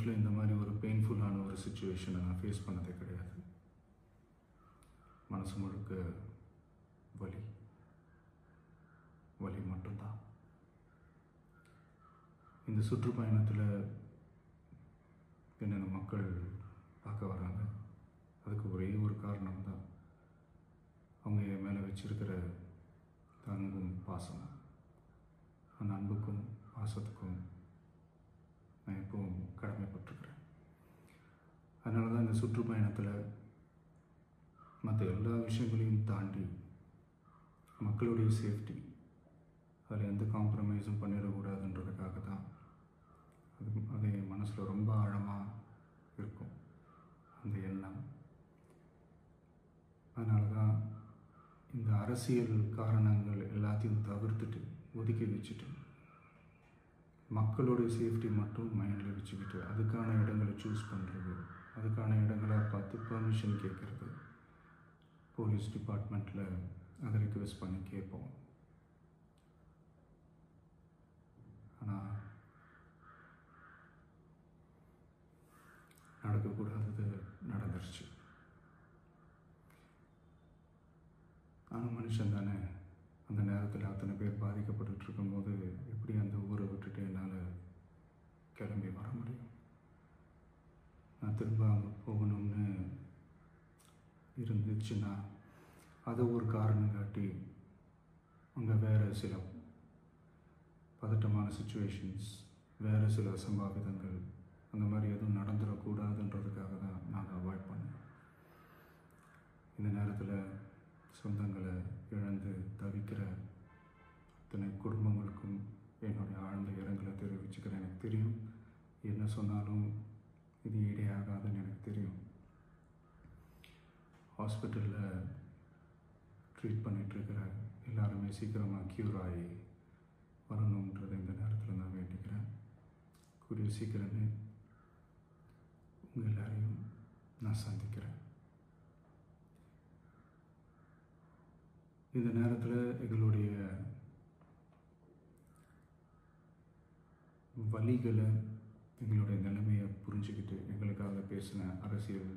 லைஃப்பில் இந்த மாதிரி ஒரு பெயின்ஃபுல்லான ஒரு சுச்சுவேஷனை நான் ஃபேஸ் பண்ணதே கிடையாது. மனசு முழுக்க வலி வலி மட்டும்தான். இந்த சுற்றுப்பயணத்தில் என்னென்ன மக்கள் பார்க்க வராங்க, அதுக்கு ஒரே ஒரு காரணம் தான், அவங்க என் மேலே வச்சிருக்கிற அன்பும் பாசமும். அந்த அன்புக்கும் பாசத்துக்கும் நான் எப்பவும் கடமைப்பட்டிருக்கிறேன். அதனால தான் இந்த சுற்றுப்பயணத்தில் மற்ற எல்லா விஷயங்களையும் தாண்டி மக்களுடைய சேஃப்டி, அதில் எந்த காம்ப்ரமைஸும் பண்ணிடக்கூடாதுன்றதுக்காக தான் அது என் மனசில் ரொம்ப ஆழமாக இருக்கும் அந்த எண்ணம். அதனால தான் இந்த அரசியல் காரணங்கள் எல்லாத்தையும் தவிர்த்துட்டு ஒதுக்கி வச்சுட்டு மக்களுடைய சேஃப்டி மட்டும் மைண்டில் வச்சுக்கிட்டு அதுக்கான இடங்களை சூஸ் பண்ணுறது, அதுக்கான இடங்களை பார்த்து பெர்மிஷன் கேட்குறது, போலீஸ் டிபார்ட்மெண்ட்டில் அதை ரிக்வெஸ்ட் பண்ணி கேட்போம். ஆனால் நடக்கக்கூடாதது நடந்துருச்சு. ஆனால் மனுஷன் தானே, அந்த நேரத்தில் அத்தனை பேர் பாதிக்கப்பட்டு இருக்கும்போது எப்படி அந்த ஊரை விட்டுட்டு என்னால் கிளம்பி வர முடியும்? நான் திரும்ப அங்கே போகணும்னு இருந்துச்சுன்னா அதை ஒரு காரணம் காட்டி அங்கே வேறு சில பதட்டமான சுச்சுவேஷன்ஸ், வேறு சில அசம்பாவிதங்கள் அந்த மாதிரி எதுவும் நடந்துடக்கூடாதுன்றதுக்காக தான் நான் அவாய்ட் பண்ணேன். இந்த நேரத்தில் சொந்தங்களை இழந்து தவிக்கிற அத்தனை குடும்பங்களுக்கும் என்னுடைய ஆழ்ந்த இரங்கலை தெரிவிச்சுக்கிறேன். எனக்கு தெரியும், என்ன சொன்னாலும் இது ஈடேயாகாதுன்னு எனக்கு தெரியும். ஹாஸ்பிட்டலில் ட்ரீட் பண்ணிகிட்ருக்கிற எல்லாருமே சீக்கிரமாக க்யூர் ஆகி வரணுன்றதை இந்த நேரத்தில் நான் வேண்டிக்கிறேன். கூடிய சீக்கிரமே உங்கள் எல்லாரையும் நான் சந்திக்கிறேன். இந்த நேரத்தில் எங்களுடைய வலிகளை, எங்களுடைய நிலைமையை புரிஞ்சுக்கிட்டு எங்களுக்காக பேசின அரசியல்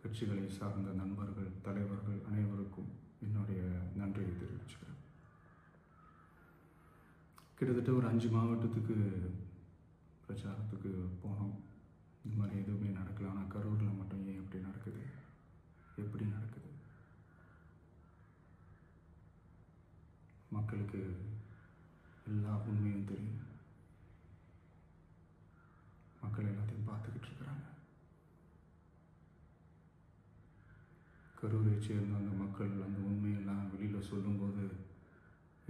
கட்சிகளை சார்ந்த நண்பர்கள், தலைவர்கள் அனைவருக்கும் என்னுடைய நன்றியை தெரிவிச்சுக்கிறேன். கிட்டத்தட்ட ஒரு 5 மாவட்டத்துக்கு பிரச்சாரத்துக்கு போனோம். இந்த மாதிரி எதுவுமே நடக்கல. ஆனால் கரூரில் மட்டும் ஏன் எப்படி நடக்குது, எப்படி நடக்குது? மக்களுக்கு எல்லா உண்மையும் தெரியும். மக்கள் எல்லாத்தையும் பார்த்துக்கிட்டு இருக்கிறாங்க. கரூரை சேர்ந்த அந்த மக்கள் அந்த உண்மையெல்லாம் வெளியில் சொல்லும்போது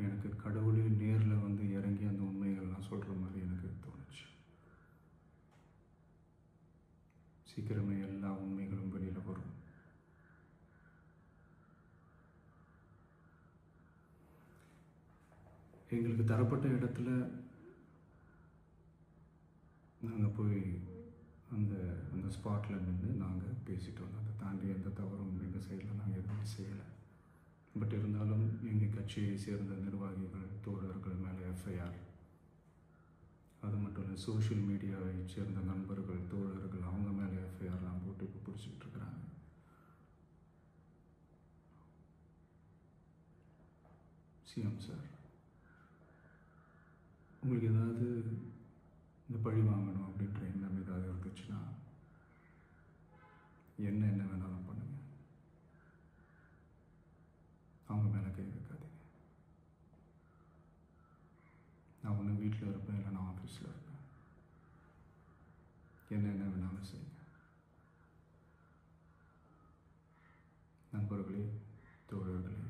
எனக்கு கடவுளே நேரில் வந்து இறங்கி அந்த உண்மைகள்லாம் சொல்கிற மாதிரி எனக்கு தோணுச்சு. சீக்கிரமே எல்லா உண்மைகளும் வெளியில் வரும். எங்களுக்கு தரப்பட்ட இடத்துல நாங்கள் போய் அந்த ஸ்பாட்டில் நின்று நாங்கள் பேசிட்டு வந்தோம். அதை தாண்டி எந்த தவறும் எங்கள் சைடில் நாங்கள் எதுவுமே செய்யலை. பட் இருந்தாலும் எங்கள் கட்சியை சேர்ந்த நிர்வாகிகள், தோழர்கள் மேலே எஃப்ஐஆர், அது மட்டும் இல்லை சோஷியல் மீடியாவை சேர்ந்த நண்பர்கள், தோழர்கள் அவங்க மேலே எஃப்ஐஆர்லாம் போட்டு இப்போ பிடிச்சிக்கிட்டு இருக்கிறாங்க. சிஎம் சார், உங்களுக்கு ஏதாவது இந்த பழி வாங்கணும் அப்படின்ற எண்ணம் ஏதாவது இருந்துச்சுன்னா என்ன வேணாலும் பண்ணுங்க. அவங்க மேலே கை வைக்காதீங்க. நான் ஒன்று வீட்டில் இருப்பேன், இல்லை நான் ஆஃபீஸில் இருப்பேன். என்ன வேணாலும் செய்யுங்க. நண்பர்களே, தோழர்களே,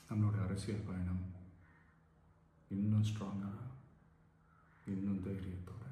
நம்மளோட அரசியல் பயணம் இன்னும் ஸ்ட்ராங்காக, இன்னும் தைரியத்தோடு